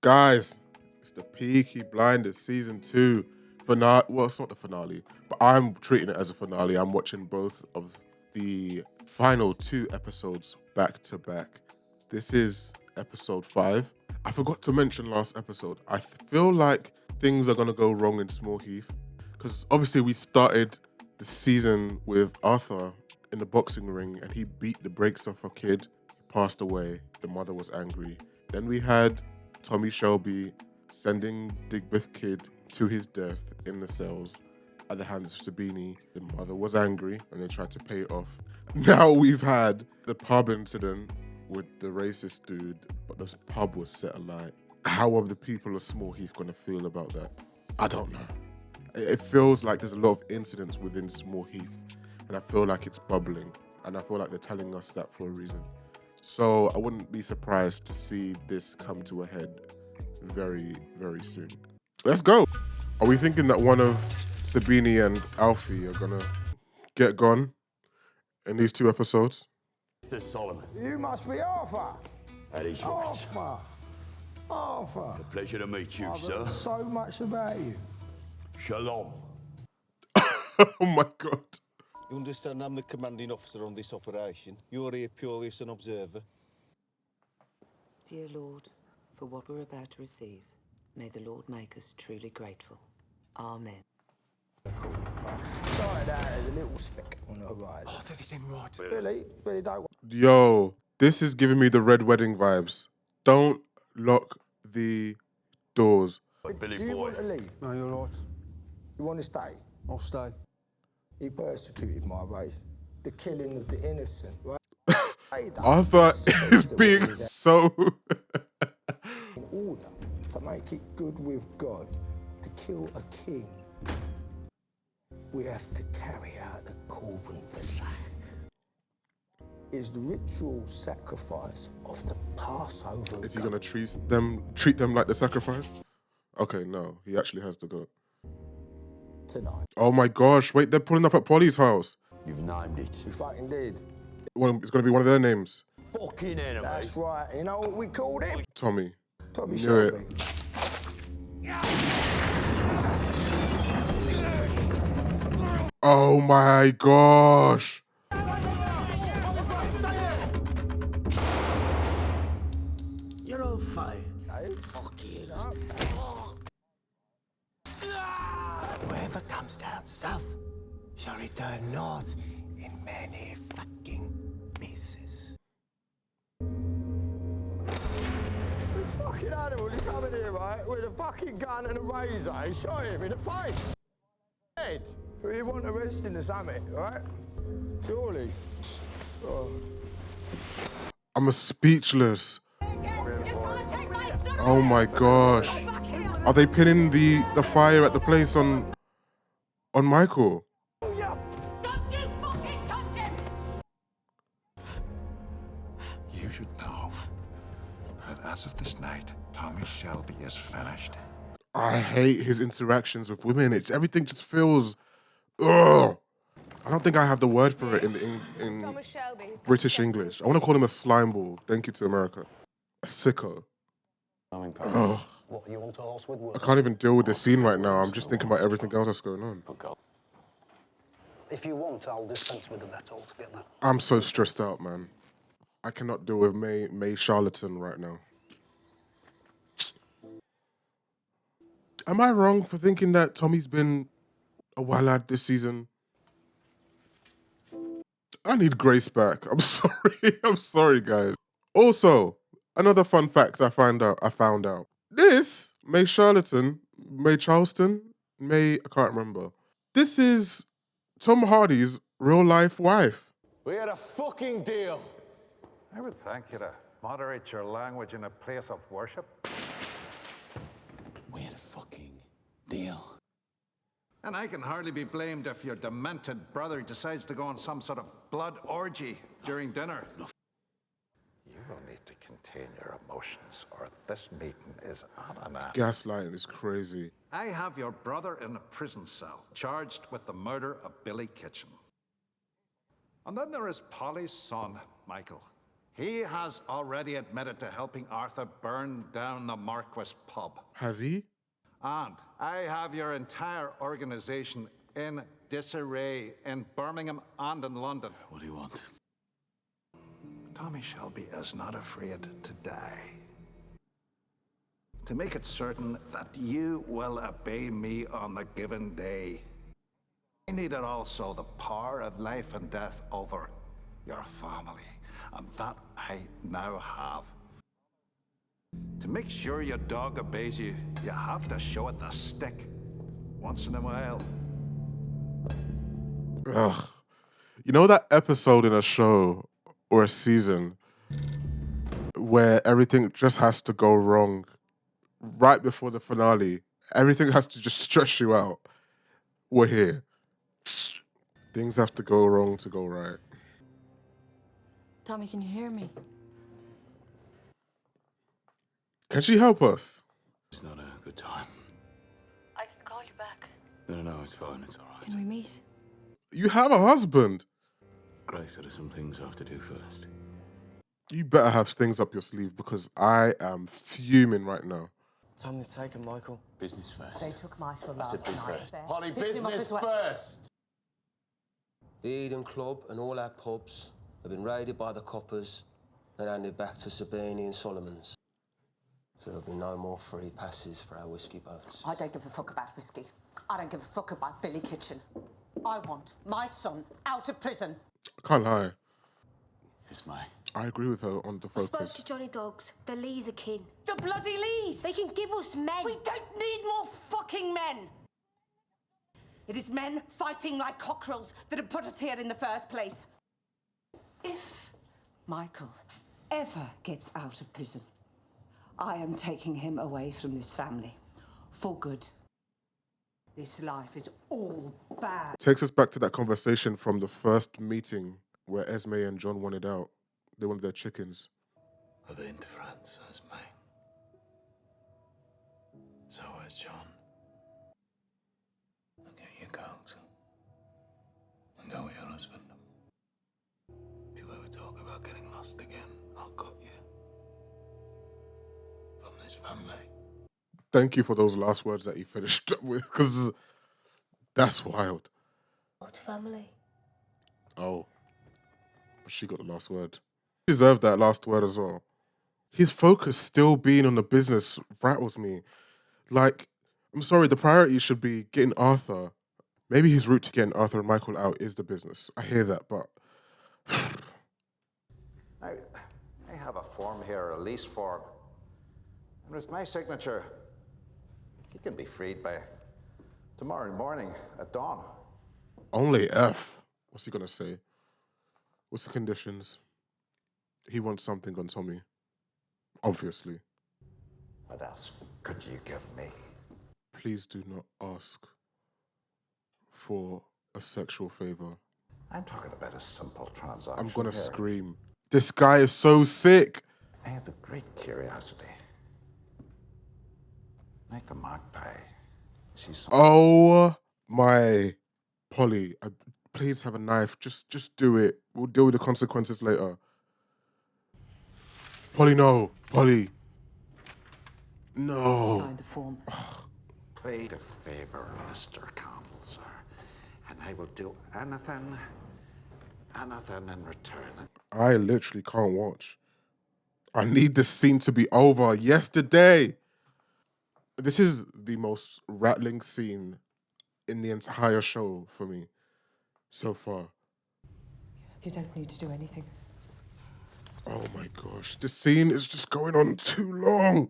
Guys, it's the Peaky Blinders season 2 finale. Well, it's not the finale, but I'm treating it as a finale. I'm watching both of the final 2 episodes back to back. This is episode 5. I forgot to mention last episode. I feel like things are going to go wrong in Small Heath because obviously we started the season with Arthur in the boxing ring and he beat the brakes off a kid. He passed away. The mother was angry. Then we had Tommy Shelby sending Digbeth Kid to his death in the cells at the hands of Sabini. The mother was angry and they tried to pay it off. Now we've had the pub incident with the racist dude, but the pub was set alight. How are the people of Small Heath going to feel about that? I don't know. It feels like there's a lot of incidents within Small Heath and I feel like it's bubbling and I feel like they're telling us that for a reason. So I wouldn't be surprised to see this come to a head very, very soon. Let's go. Are we thinking that one of Sabini and Alfie are gonna get gone in these 2 episodes? Mr. Solomon. You must be Arthur. That is right. Arthur. A pleasure to meet you, I've sir. heard so much about you. Shalom. Oh my God. You understand I'm the commanding officer on this operation. You're here purely as an observer. Dear Lord, for what we're about to receive, may the Lord make us truly grateful. Amen. Sorry, there's a little speck on the horizon. Oh, this ain't right. Really don't. Yo, this is giving me the Red Wedding vibes. Don't lock the doors. Billy Do you boy. want to leave? No, you're right. You want to stay? I'll stay. He persecuted my race. The killing of the innocent, right? Arthur is being so... In order to make it good with God, to kill a king, we have to carry out the Corban Pesach. Is the ritual sacrifice of the Passover. Is he gonna treat them like the sacrifice? Okay, no, he actually has to go. Tonight. Oh my gosh, wait, they're pulling up at Polly's house. You've named it. You fucking did. It's gonna be one of their names. Fucking enemy. That's right. You know what we called him? Tommy. Tommy Knew Shelby. Oh my gosh. You're all fired. Hey? Fuck you. Whoever comes down south shall return north in many fucking pieces. This fucking animal, you come in here, right, with a fucking gun and a razor and shot him in the face. Head. You want arresting the summit, right? Surely. Oh. I'm speechless. Oh my gosh. Are they pinning the fire at the place on Michael? Don't you fucking touch him! You should know that as of this night, Tommy Shelby is finished. I hate his interactions with women. Everything just feels... Ugh. I don't think I have the word for it in British English. I want to call him a slime ball. Thank you to America. A sicko. Ugh. What, you want a horse with I can't even deal with this scene right now. I'm just thinking about everything else that's going on. If you want, I'll dispense with the bet altogether. I'm so stressed out, man. I cannot deal with May Charlatan right now. Am I wrong for thinking that Tommy's been a wild lad this season? I need Grace back. I'm sorry. I'm sorry, guys. Also, another fun fact I found out. This May Charlatan, I can't remember. This is Tom Hardy's real life wife. We had a fucking deal. I would thank you to moderate your language in a place of worship. We had a fucking deal. And I can hardly be blamed if your demented brother decides to go on some sort of blood orgy during dinner. You will need to contain your emotions, or this meeting is at an end. Gaslighting is crazy. I have your brother in a prison cell, charged with the murder of Billy Kitchen. And then there is Polly's son, Michael. He has already admitted to helping Arthur burn down the Marquis pub. Has he? And I have your entire organization in disarray in Birmingham and in London. What do you want? Tommy Shelby is not afraid to die. To make it certain that you will obey me on the given day. I needed also the power of life and death over your family, and that I now have. To make sure your dog obeys you, you have to show it the stick once in a while. Ugh. You know that episode in a show or a season where everything just has to go wrong right before the finale? Everything has to just stress you out. We're here. Things have to go wrong to go right. Tommy, can you hear me? Can she help us? It's not a good time. I can call you back. No, it's fine. It's all right. Can we meet? You have a husband. Grace, there are some things I have to do first. You better have things up your sleeve because I am fuming right now. Time they've taken Michael. Business first. They took Michael I said last business night. first. Polly, Picked him up business as well. first. The Eden Club and all our pubs have been raided by the coppers and handed back to Sabini and Solomon's. So there'll be no more free passes for our whiskey boats. I don't give a fuck about whiskey. I don't give a fuck about Billy Kitchen. I want my son out of prison. I can't lie. It's May. I agree with her on the I spoke focus. to Johnny Dogs. The Lees are kin. The bloody Lees! They can give us men. We don't need more fucking men! It is men fighting like cockerels that have put us here in the first place. If Michael ever gets out of prison, I am taking him away from this family. For good. This life is all bad. Takes us back to that conversation from the first meeting where Esme and John wanted out. They wanted their chickens. I've been to France, as May. So has John. I'll get you coat. And go with your husband. If you ever talk about getting lost again, I'll cut you. From this family. Thank you for those last words that you finished up with, because that's wild. What family? Oh. But she got the last word. He deserved that last word as well. His focus still being on the business rattles me. Like, I'm sorry, the priority should be getting Arthur. Maybe his route to getting Arthur and Michael out is the business. I hear that, but... Now, I have a form here, a lease form. And with my signature, he can be freed by tomorrow morning at dawn. Only F. What's he gonna say? What's the conditions? He wants something on Tommy. Obviously. What else could you give me? Please do not ask for a sexual favor. I'm talking about a simple transaction. I'm gonna here. scream. This guy is so sick. I have a great curiosity. Like a magpie. She's Oh my Polly, please have a knife. Just do it. We'll deal with the consequences later. Polly, no. Polly. No. Sign the form. Plead a favor, Mr. Campbell, sir. And I will do anything in return. I literally can't watch. I need this scene to be over yesterday. This is the most rattling scene in the entire show for me so far. You don't need to do anything. Oh my gosh, this scene is just going on too long.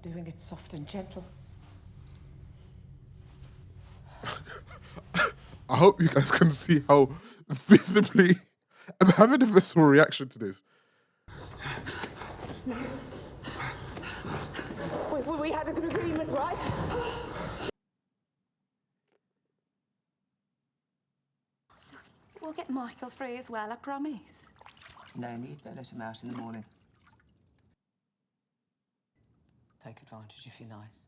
Doing it soft and gentle. I hope you guys can see how visibly I'm having a visceral reaction to this. We had an agreement, right? We'll get Michael free as well, I promise. There's no need. They'll let him out in the morning. Take advantage if you're nice.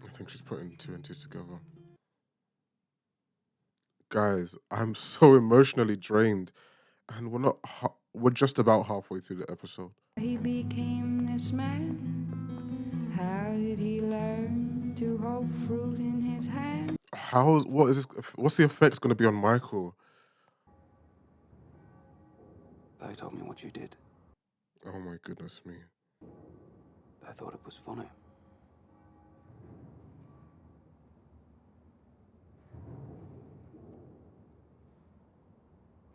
I think she's putting two and two together. Guys, I'm so emotionally drained, and we're just about halfway through the episode. He became this man. How did he learn to hold fruit in his hand? What's the effect going to be on Michael? They told me what you did. Oh my goodness me. They thought it was funny.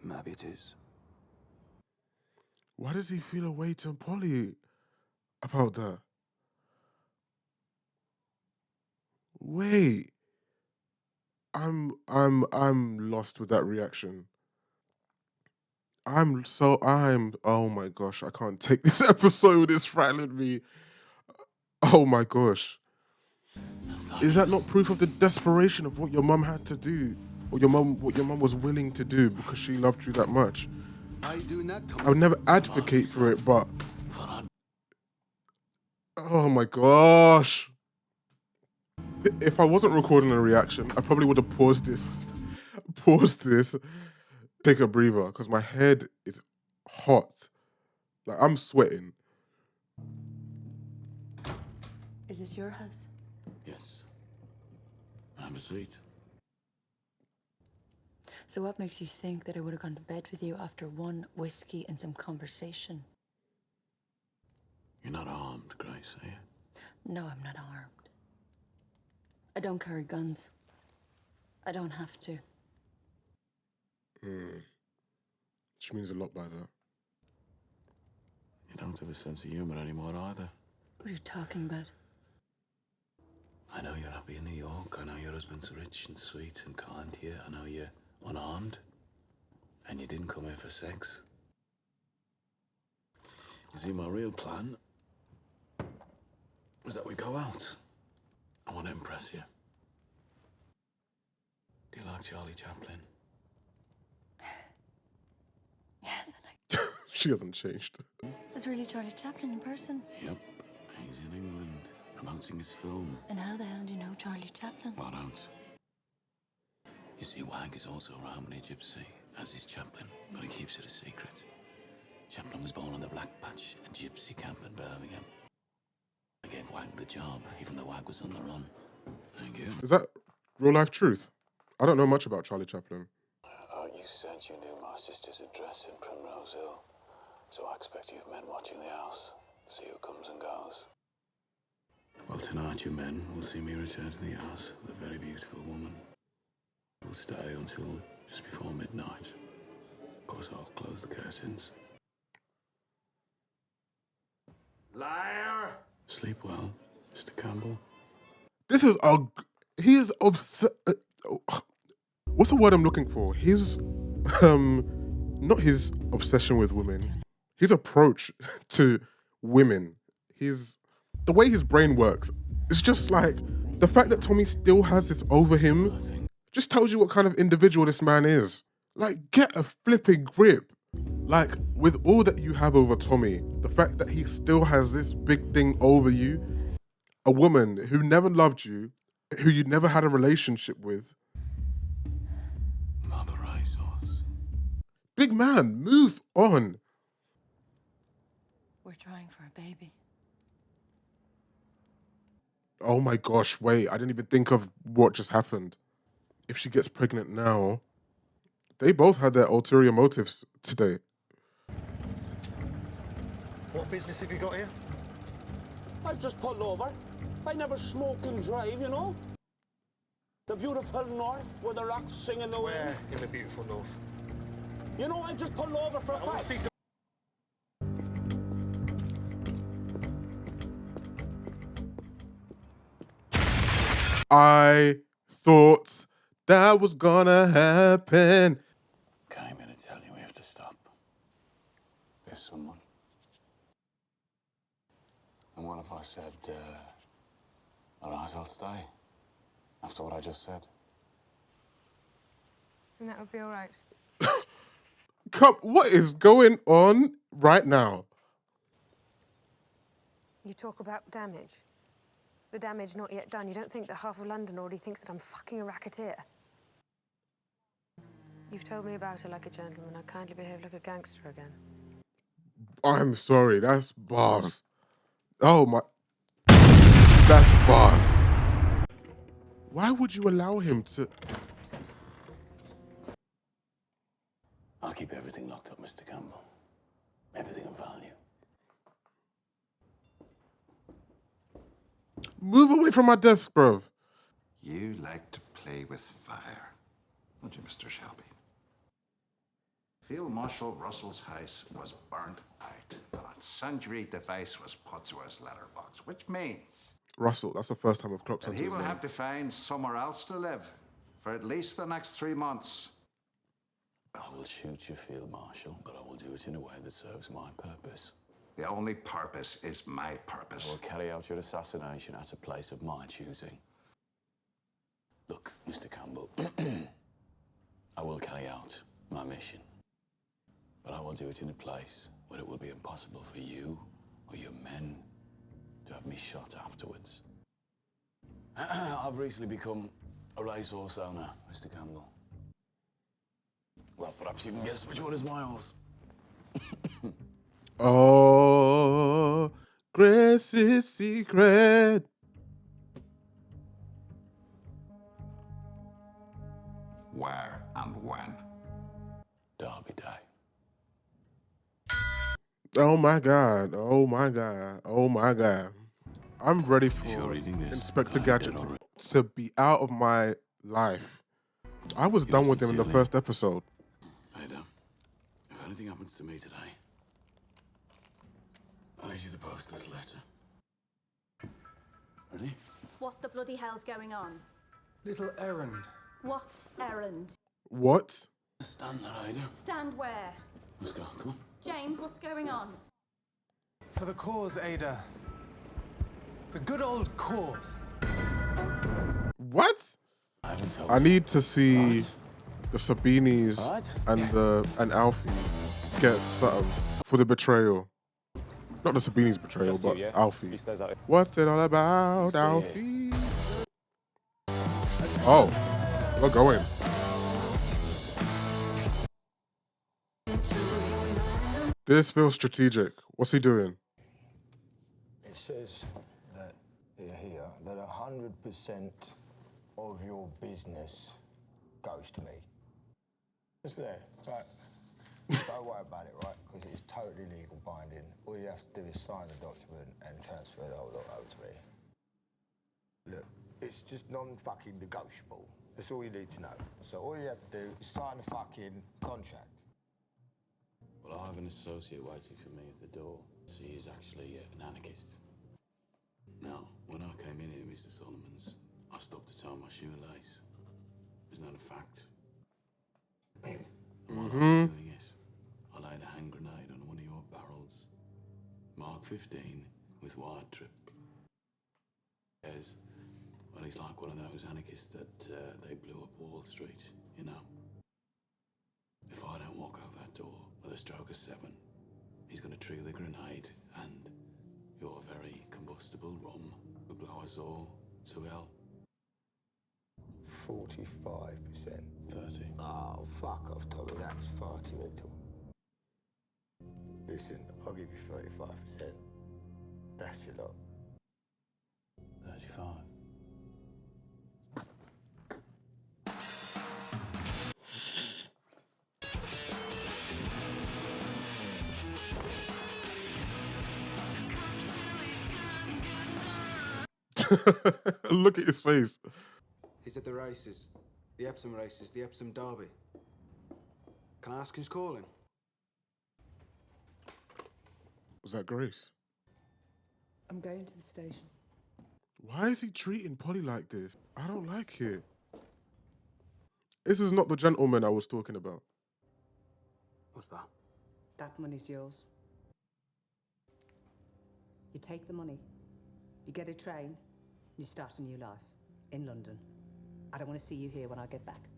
Maybe it is. Why does he feel a way to Polly about that? Wait. I'm lost with that reaction. Oh my gosh, I can't take this episode. It's frightening me. Oh my gosh. Is that not proof of the desperation of what your mum had to do? Or what your mum was willing to do because she loved you that much? I would never advocate for it, but oh my gosh. If I wasn't recording a reaction, I probably would have paused this, take a breather, because my head is hot. Like, I'm sweating. Is this your house? Yes. Have a seat. So what makes you think that I would have gone to bed with you after one whiskey and some conversation? You're not armed, Grace, are you? No, I'm not armed. I don't carry guns. I don't have to. Which means a lot by that. You don't have a sense of humour anymore either. What are you talking about? I know you're happy in New York. I know your husband's rich and sweet and kind to you. I know you're unarmed. And you didn't come here for sex. You see, my real plan was that we go out. I want to impress you. Do you like Charlie Chaplin? Yes, She hasn't changed. It's really Charlie Chaplin in person. Yep. He's in England, promoting his film. And how the hell do you know Charlie Chaplin? What else? You see, Wag is also a Romany gypsy, as is Chaplin, but he keeps it a secret. Chaplin was born on the Black Patch, a gypsy camp in Birmingham. I gave Wag the job, even though Wag was on the run. Thank you. Is that real life truth? I don't know much about Charlie Chaplin. You said you knew my sister's address in Primrose Hill, so I expect you've men watching the house, see who comes and goes. Well, tonight you men will see me return to the house with a very beautiful woman. We'll stay until just before midnight. Of course, I'll close the curtains. Liar! Sleep well, Mr. Campbell. He is what's the word I'm looking for? His, not his obsession with women, his approach to women, the way his brain works, it's just like, the fact that Tommy still has this over him just tells you what kind of individual this man is. Like, get a flipping grip. Like, with all that you have over Tommy, the fact that he still has this big thing over you, a woman who never loved you, who you never had a relationship with. Mother Racehorse. Big man, move on. We're trying for a baby. Oh my gosh, wait, I didn't even think of what just happened. If she gets pregnant now, they both had their ulterior motives today. What business have you got here? I've just pulled over. I never smoke and drive, you know? The beautiful north, where the rocks sing in the wind. Where in the beautiful north? You know, I just pulled over for a fact. I thought that was gonna happen. Came in to tell you we have to stop. There's someone. And what if I said, all right, I'll stay. After what I just said. And that would be all right. What is going on right now? You talk about damage. The damage not yet done. You don't think that half of London already thinks that I'm fucking a racketeer? You've told me about her like a gentleman. I kindly behave like a gangster again. I'm sorry, that's boss. Oh my, that's boss. Why would you allow him to? I'll keep everything locked up, Mr. Campbell. Everything of value. Move away from my desk, bruv. You like to play with fire, don't you, Mr. Shelby? Field Marshal Russell's house was burnt out, and a incendiary device was put to his letterbox, which means Russell, that's the first time I've clocked that onto he his will name. have to find somewhere else to live for at least the next 3 months. I will shoot you, Field Marshal, but I will do it in a way that serves my purpose. The only purpose is my purpose. I will carry out your assassination at a place of my choosing. Look, Mr. Campbell, I will carry out my mission, but I will do it in a place where it will be impossible for you or your men to have me shot afterwards. I've recently become a racehorse owner, Mr. Campbell. Well, perhaps you can guess which one is my horse. Oh, Grace's secret. Where and when? Derby Day. Oh my God. Oh my God. Oh my God. I'm ready for Inspector Gadget to be out of my life. I was done with him in the first episode. Ada, if anything happens to me today, I need you to post this letter. Ready? What the bloody hell's going on? Little errand. What errand? What? Stand there, Ada. Stand where? Let's go, come on. James, what's going on? For the cause, Ada. The good old cause. What? I need to see the Sabinis and Alfie get something for the betrayal. Not the Sabini's betrayal, but Alfie. What's it all about, Alfie? Oh, we're going. This feels strategic. What's he doing? It says that here that 100% of your business goes to me. It's there. Right. Don't worry about it, right? Because it's totally legal binding. All you have to do is sign the document and transfer the whole lot over to me. Look, it's just non-fucking negotiable. That's all you need to know. So all you have to do is sign the fucking contract. Well, I have an associate waiting for me at the door. He is actually an anarchist. Now, when I came in here, Mr. Solomons, I stopped to tie my shoelace. Isn't that a fact? And while I was doing it, I laid a hand grenade on one of your barrels. Mark 15 with wide trip. Well, he's like one of those anarchists that they blew up Wall Street, you know. If I don't walk out that door with a stroke of 7, he's going to trigger the grenade, and your very combustible rum will blow us all to hell. 45%. 30. Oh, fuck off, Tommy. That's far too little. Listen, I'll give you 35%. That's your lot. 35. Look at his face. He's at the races. The Epsom races, the Epsom Derby. Can I ask who's calling? Was that Grace? I'm going to the station. Why is he treating Polly like this? I don't like it. This is not the gentleman I was talking about. What's that? That money's yours. You take the money, you get a train, and you start a new life in London. I don't want to see you here when I get back.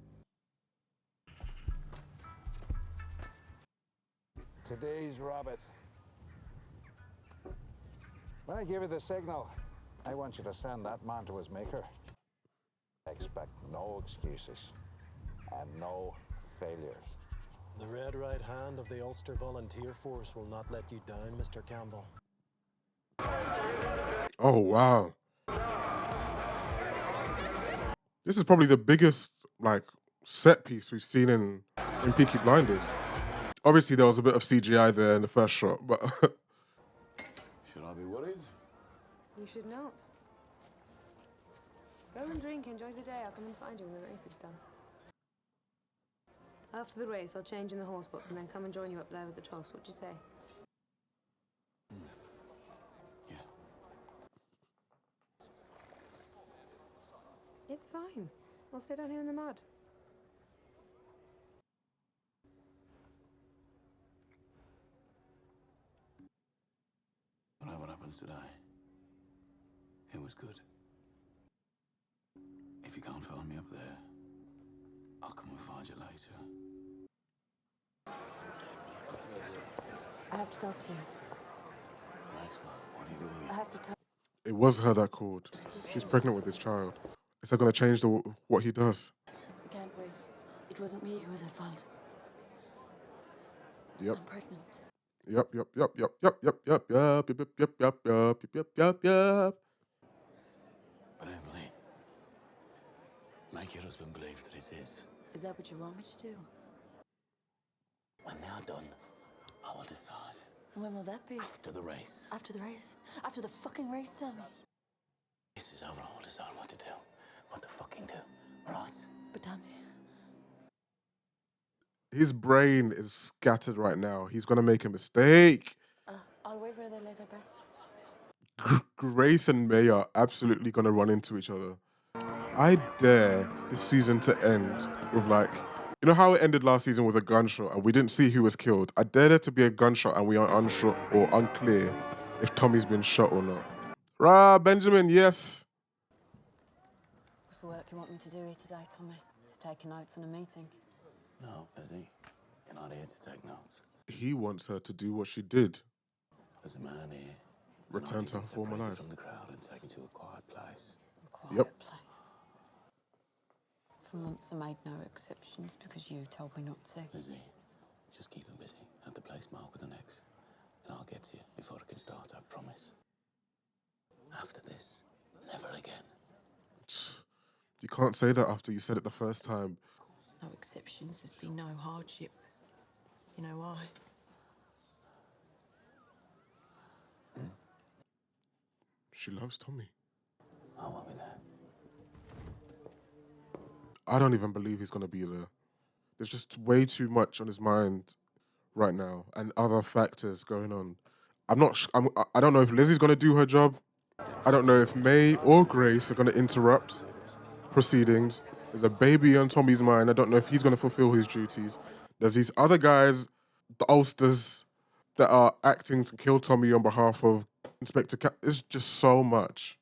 Today's rabbit. When I give you the signal, I want you to send that man to his maker. Expect no excuses and no failures. The red right hand of the Ulster Volunteer Force will not let you down, Mr. Campbell. Oh, wow. This is probably the biggest, like, set piece we've seen in Peaky Blinders. Obviously, there was a bit of CGI there in the first shot, but... Should I be worried? You should not. Go and drink, enjoy the day. I'll come and find you when the race is done. After the race, I'll change in the horse box and then come and join you up there with the toss. What'd you say? Yeah. It's fine. I'll sit down here in the mud. Whatever happens today, it was good. If you can't find me up there, I'll come and find you later. I have to talk to you. Right, what are you doing? I have to talk. It was her that called. She's pregnant with this child. Is that going to change what he does? I can't wait. It wasn't me who was at fault. Yep. I'm pregnant. Yep. But Emily, make your husband believe that it is. Is that what you want me to do? When they are done, I will decide. And when will that be? After the race. After the race? After the fucking race, Tommy? This is over, I will decide what to do. What to fucking do, right? But Tommy... His brain is scattered right now. He's going to make a mistake. I'll wait where they lay their bets. Grace and May are absolutely going to run into each other. I dare this season to end with, like, you know how it ended last season with a gunshot and we didn't see who was killed? I dare there to be a gunshot and we are unsure or unclear if Tommy's been shot or not. Rah, Benjamin, yes. What's the work you want me to do here today, Tommy? To take notes on a meeting? No, Lizzie, you're not here to take notes. He wants her to do what she did. There's a man here. Return to her former life. From the crowd and taken to a quiet place. A quiet place. For months I made no exceptions because you told me not to. Lizzie, just keep him busy. Have the place marked with an X. And I'll get to you before it can start, I promise. After this, never again. You can't say that after you said it the first time. No exceptions, there's been no hardship. You know why? She loves Tommy. I won't be there. I don't even believe he's going to be there. There's just way too much on his mind right now and other factors going on. I don't know if Lizzie's going to do her job. I don't know if May or Grace are going to interrupt proceedings. There's a baby on Tommy's mind. I don't know if he's going to fulfill his duties. There's these other guys, the Ulsters, that are acting to kill Tommy on behalf of Inspector Cap. It's just so much.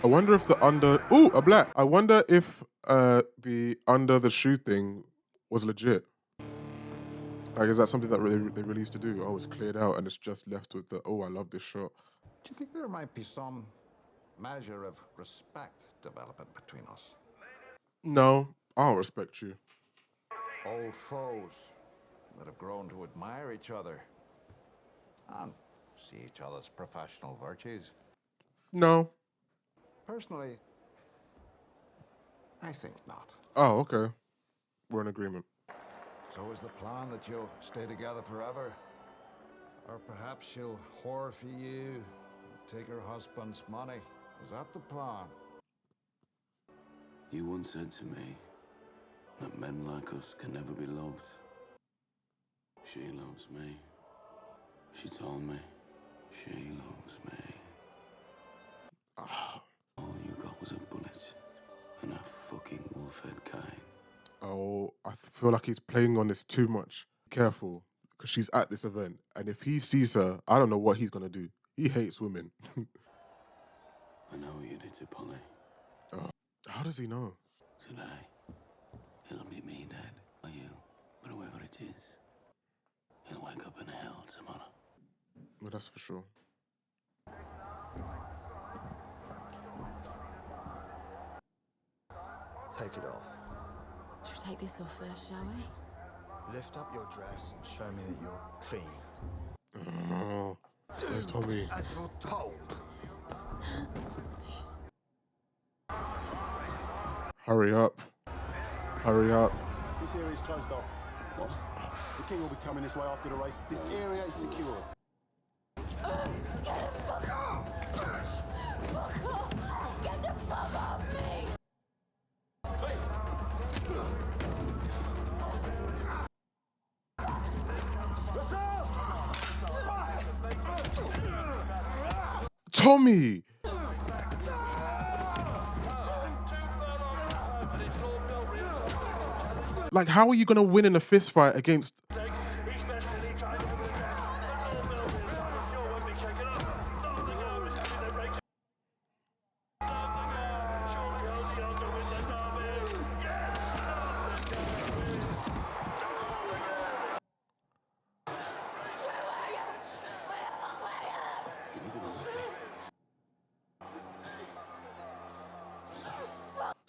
I wonder if the under... Ooh, a black. I wonder if the under the shoe thing was legit. Like, is that something that they really used to do? Oh, it's cleared out and it's just left with the, oh, I love this shot. Do you think there might be some measure of respect developing between us? No, I don't respect you. Old foes that have grown to admire each other and see each other's professional virtues. No. Personally, I think not. Oh, okay. We're in agreement. So is the plan that you'll stay together forever? Or perhaps she'll whore for you and take her husband's money? Is that the plan? You once said to me that men like us can never be loved. She loves me. She told me she loves me. All you got was a bullet and a fucking wolf-head cane. Oh, I feel like he's playing on this too much. Careful, because she's at this event. And if he sees her, I don't know what he's going to do. He hates women. I know what you did to Polly. Oh, how does he know? Today, it'll be me dead, or you, but whoever it is, wake up in hell, Simona. Well, that's for sure. Take it off. Should we take this off first, shall we? Lift up your dress and show me that you're clean. Oh, where's Tommy? As you're told. Hurry up. Hurry up. This area is closed off. What? The king will be coming this way after the race. This area is secure. Get the fuck off! Fuck off! Get the fuck off me! Tommy! Like, how are you going to win in a fist fight against...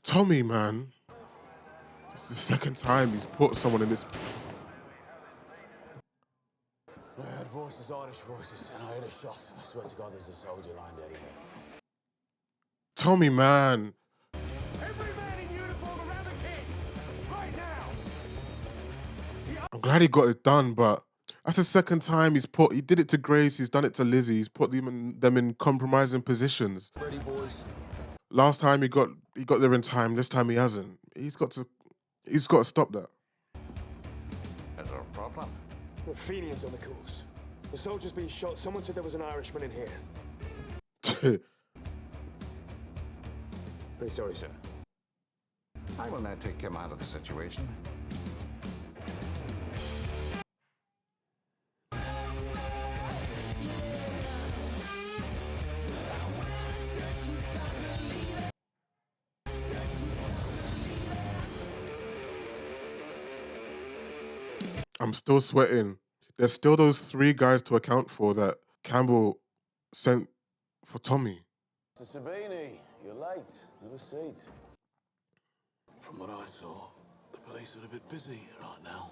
Tommy, man. It's the second time he's put someone in this... I heard voices, Irish voices, and I heard a shot. I swear to God there's a soldier lying dead in there. Tommy, man. Every man in uniform around the king! Right now! I'm glad he got it done, but that's the second time he did it to Grace, he's done it to Lizzie, he's put them in compromising positions. Ready, boys. Last time he got there in time, this time he hasn't. He's got to stop that. Is there a problem? The Fenians on the course. The soldier's been shot. Someone said there was an Irishman in here. Very sorry, sir. I will now take him out of the situation. I'm still sweating. There's still those 3 guys to account for that Campbell sent for Tommy. Mr. Sabini, you're late. Have a seat. From what I saw, the police are a bit busy right now.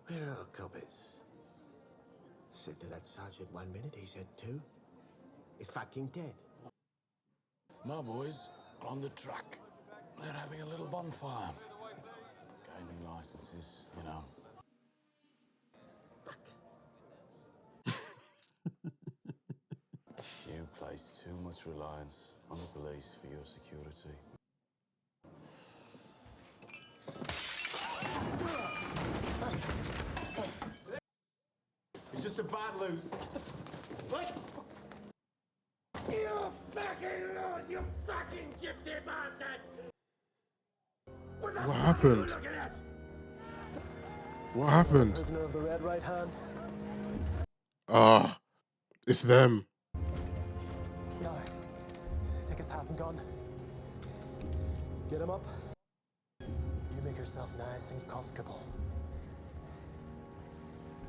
Where are our coppers? Said to that sergeant 1 minute, he said 2. He's fucking dead. My boys are on the track. They're having a little bonfire. Gaming licenses, you know. You place too much reliance on the police for your security. It's just a bad lose. What? You fucking lose, you fucking gypsy bastard! What the What fuck happened? are you looking at? What happened? Prisoner of the red right hand. Ah, it's them. No. Take his hat and gun. Get him up. You make yourself nice and comfortable.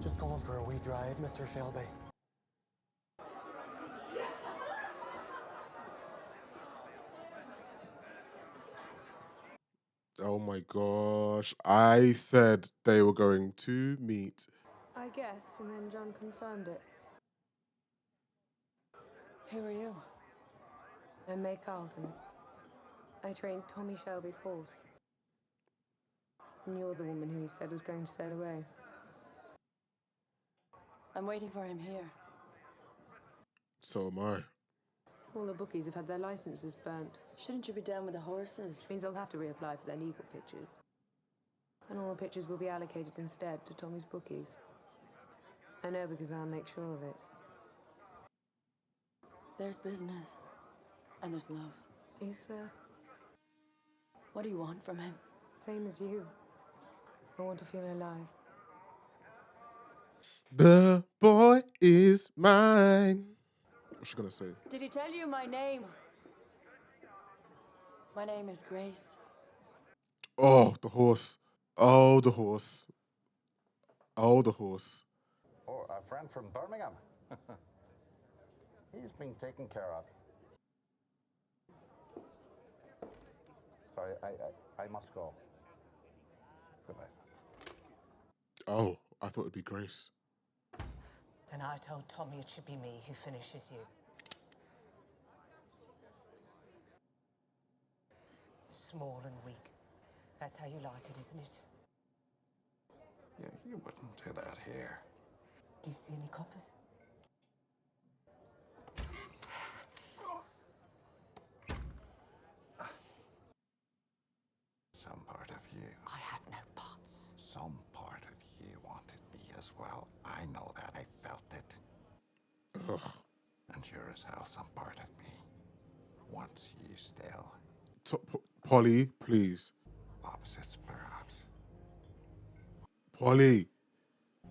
Just going for a wee drive, Mr. Shelby. Oh my gosh. I said they were going to meet. I guessed, and then John confirmed it. Who are you? I'm May Carlton. I trained Tommy Shelby's horse. And you're the woman who he said was going to sail away. I'm waiting for him here. So am I. All the bookies have had their licenses burnt. Shouldn't you be down with the horses? Means they'll have to reapply for their legal pitches. And all the pitches will be allocated instead to Tommy's bookies. I know because I'll make sure of it. There's business. And there's love. Is there? What do you want from him? Same as you. I want to feel alive. The boy is mine. What's she gonna say? Did he tell you my name? My name is Grace. Oh, the horse. Oh, the horse. Oh, the horse. Or a friend from Birmingham. He's been taken care of. Sorry, I must go. Goodbye. Oh, I thought it'd be Grace. Then I told Tommy it should be me who finishes you. Small and weak. That's how you like it, isn't it? Yeah, you wouldn't do that here. Do you see any coppers? Some part of you. I have no parts. Some part of you wanted me as well. I know that. I felt it. Ugh. And sure as hell, some part of me wants you still. Polly, please. Opposites, perhaps. Polly.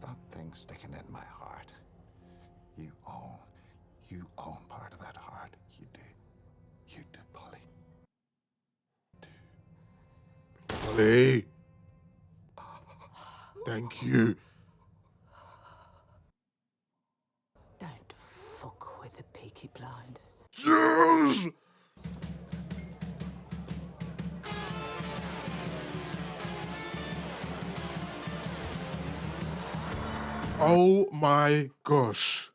That thing sticking in my heart. You own part of that heart. You do. You do, Polly. Polly. Thank you. Don't fuck with the Peaky Blinders. Yes! Oh my gosh.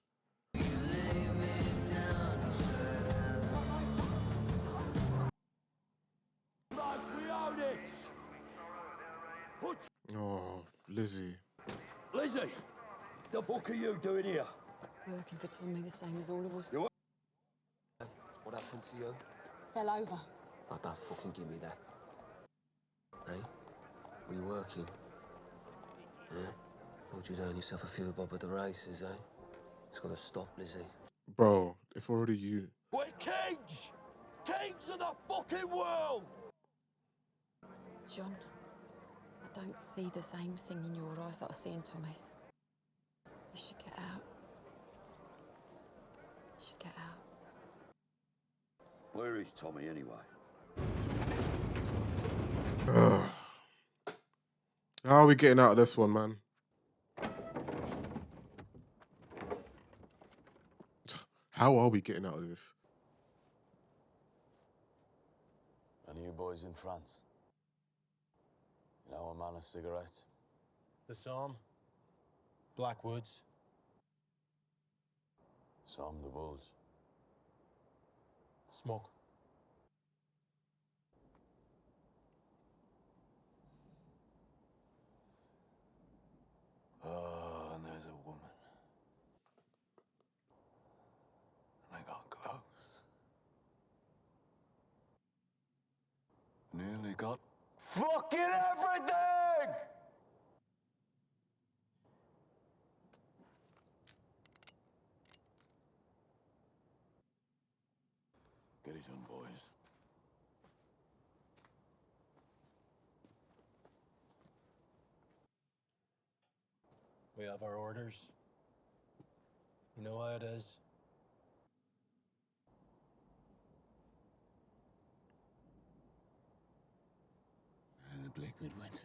Oh, Lizzie. Lizzie, the fuck are you doing here? Working for Tommy the same as all of us. What happened to you? Fell over. Oh, don't fucking give me that. Hey? Were you working? Yeah? Thought you'd earn yourself a few bob at the races, eh? It's gotta stop, Lizzie. Bro, if already you... We're kings! Kings of the fucking world! John, I don't see the same thing in your eyes that I see in Tommy's. You should get out. You should get out. Where is Tommy, anyway? How are we getting out of this one, man? How are we getting out of this? Any of you boys in France? You know a man of cigarettes? The Psalm, Blackwoods. Some the Bulge. Smoke. Oh, and there's a woman. And I got close. Nearly got fucking everything! Get it done, boys. We have our orders. You know how it is. And the bleak midwinter.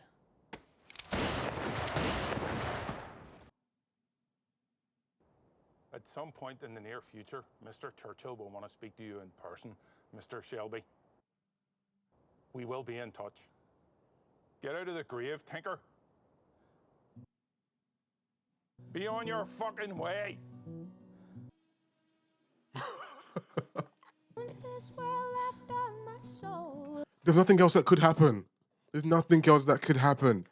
At some point in the near future, Mr. Churchill will want to speak to you in person, Mr. Shelby. We will be in touch. Get out of the grave, Tinker. Be on your fucking way. There's nothing else that could happen. There's nothing else that could happen.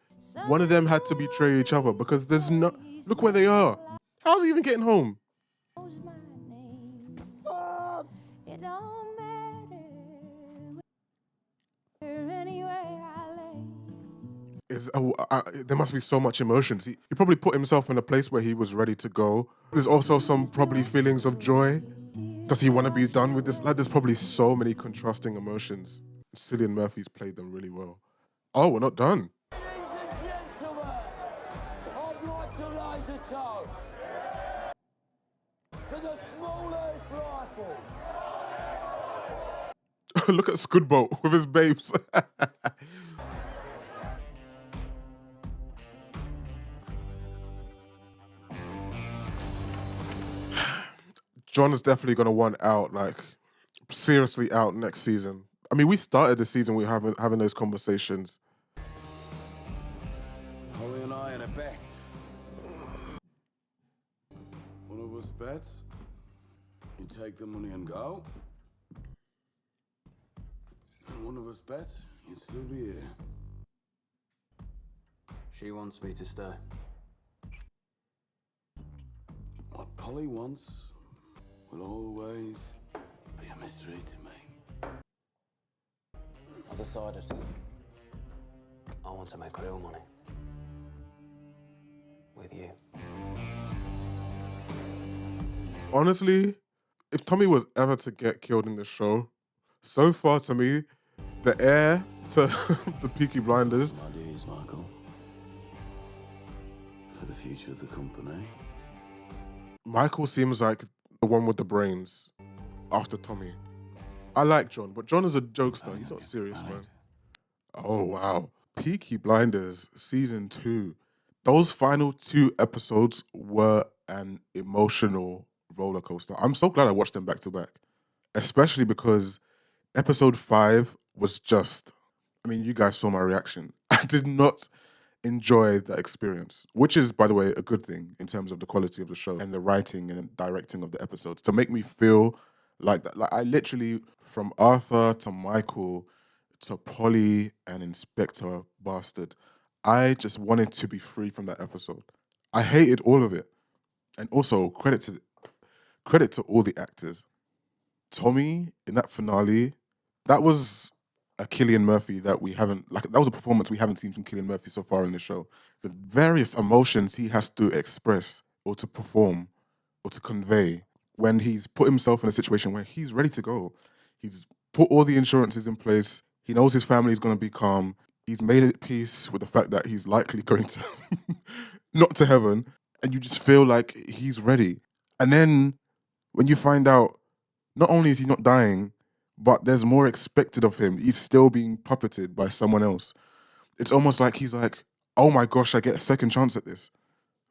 One of them had to betray each other because there's no... Look where they are. How's he even getting home? It don't matter anyway I lay. There must be so much emotions. He probably put himself in a place where he was ready to go. There's also some probably feelings of joy. Does he want to be done with this? Like, there's probably so many contrasting emotions. Cillian Murphy's played them really well. Oh, we're not done. Ladies and gentlemen, I'd like to raise a toast to the small earth rifles. Look at Scudboat with his babes. John's definitely gonna want out, like seriously out next season. I mean, we started the season we having those conversations. Holly and I in a bet. One of us bets, you take the money and go. And one of us bets, you'd still be here. She wants me to stay. What Polly wants will always be a mystery to me. I've decided I want to make real money. With you. Honestly, if Tommy was ever to get killed in the show, so far to me, the heir to the Peaky Blinders. My days, Michael. For the future of the company. Michael seems like the one with the brains after Tommy. I like John, but John is a jokester. He's not serious, man. Oh, wow. Peaky Blinders Season 2. Those final 2 episodes were an emotional roller coaster. I'm so glad I watched them back to back, especially because episode 5 was just, I mean, you guys saw my reaction. I did not enjoy that experience, which is, by the way, a good thing in terms of the quality of the show and the writing and directing of the episodes, to make me feel like that. Like, I literally, from Arthur to Michael to Polly and Inspector Bastard, I just wanted to be free from that episode. I hated all of it. And also, credit to all the actors. Tommy, in that finale, that was a Cillian Murphy that we haven't, like, that was a performance we haven't seen from Cillian Murphy so far in the show. The various emotions he has to express or to perform or to convey when he's put himself in a situation where he's ready to go. He's put all the insurances in place. He knows his family is going to be calm. He's made it peace with the fact that he's likely going to not to heaven. And you just feel like he's ready. And then when you find out, not only is he not dying, but there's more expected of him. He's still being puppeted by someone else. It's almost like he's like, oh my gosh, I get a second chance at this.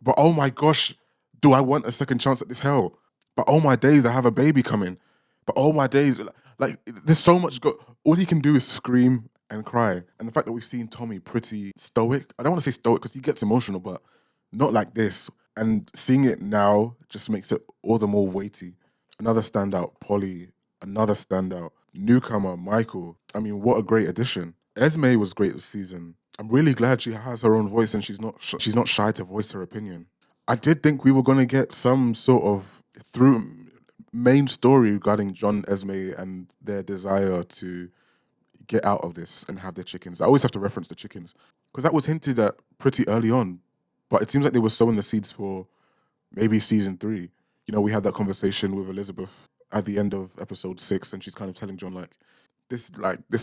But oh my gosh, do I want a second chance at this hell? But oh my days, I have a baby coming. But oh my days, like, there's so much. All he can do is scream and cry. And the fact that we've seen Tommy pretty stoic, I don't want to say stoic because he gets emotional, but not like this. And seeing it now just makes it all the more weighty. Another standout, Polly. Another standout, newcomer, Michael. I mean, what a great addition. Esme was great this season. I'm really glad she has her own voice and she's not shy to voice her opinion. I did think we were going to get some sort of through main story regarding John, Esme, and their desire to get out of this and have their chickens. I always have to reference the chickens because that was hinted at pretty early on, but it seems like they were sowing the seeds for maybe season 3. You know, we had that conversation with Elizabeth at the end of episode 6, and she's kind of telling John, this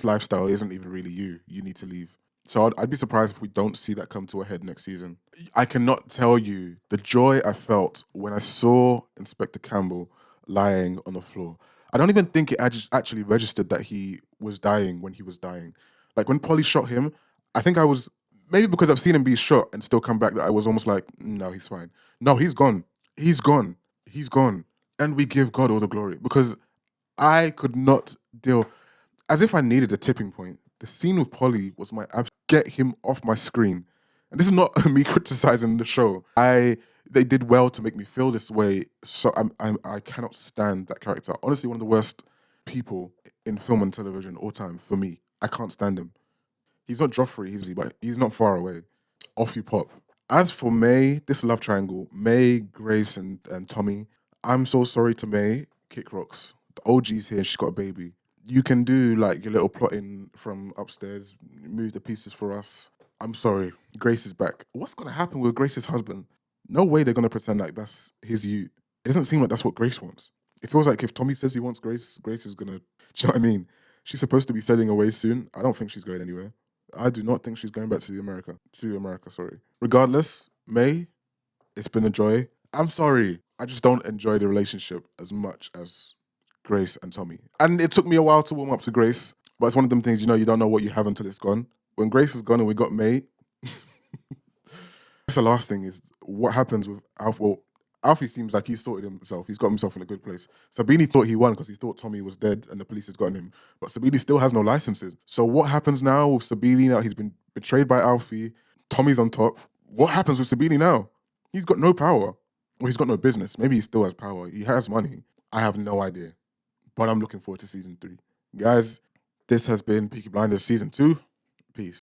lifestyle isn't even really you. You need to leave. So I'd be surprised if we don't see that come to a head next season. I cannot tell you the joy I felt when I saw Inspector Campbell lying on the floor. I don't even think it actually registered that he was dying when he was dying. Like, when Polly shot him, I think I was, maybe because I've seen him be shot and still come back, that I was almost like, no, he's fine. No, he's gone. He's gone. He's gone. And we give God all the glory, because I could not deal, as if I needed a tipping point. The scene with Polly was my get him off my screen. And this is not me criticizing the show. They did well to make me feel this way. So I cannot stand that character. Honestly, one of the worst people in film and television all time for me. I can't stand him. He's not Joffrey, but he's not far away. Off you pop. As for May, this love triangle, May, Grace, and Tommy, I'm so sorry to May. Kick rocks. The OG's here, she's got a baby. You can do like your little plotting from upstairs, move the pieces for us. I'm sorry, Grace is back. What's going to happen with Grace's husband? No way they're going to pretend like that's his you. It doesn't seem like that's what Grace wants. It feels like if Tommy says he wants Grace, Grace is going to, do you know what I mean? She's supposed to be sailing away soon. I don't think she's going anywhere. I do not think she's going back to America. Regardless, May, it's been a joy. I'm sorry. I just don't enjoy the relationship as much as Grace and Tommy. And it took me a while to warm up to Grace, but it's one of them things, you don't know what you have until it's gone. When Grace is gone and we got May, that's the last thing is what happens with Alpha. Well, Alfie seems like he's sorted himself. He's got himself in a good place. Sabini thought he won because he thought Tommy was dead and the police had gotten him. But Sabini still has no licenses. So what happens now with Sabini now? He's been betrayed by Alfie. Tommy's on top. What happens with Sabini now? He's got no power. Well, he's got no business. Maybe he still has power. He has money. I have no idea. But I'm looking forward to season 3. Guys, this has been Peaky Blinders season 2. Peace.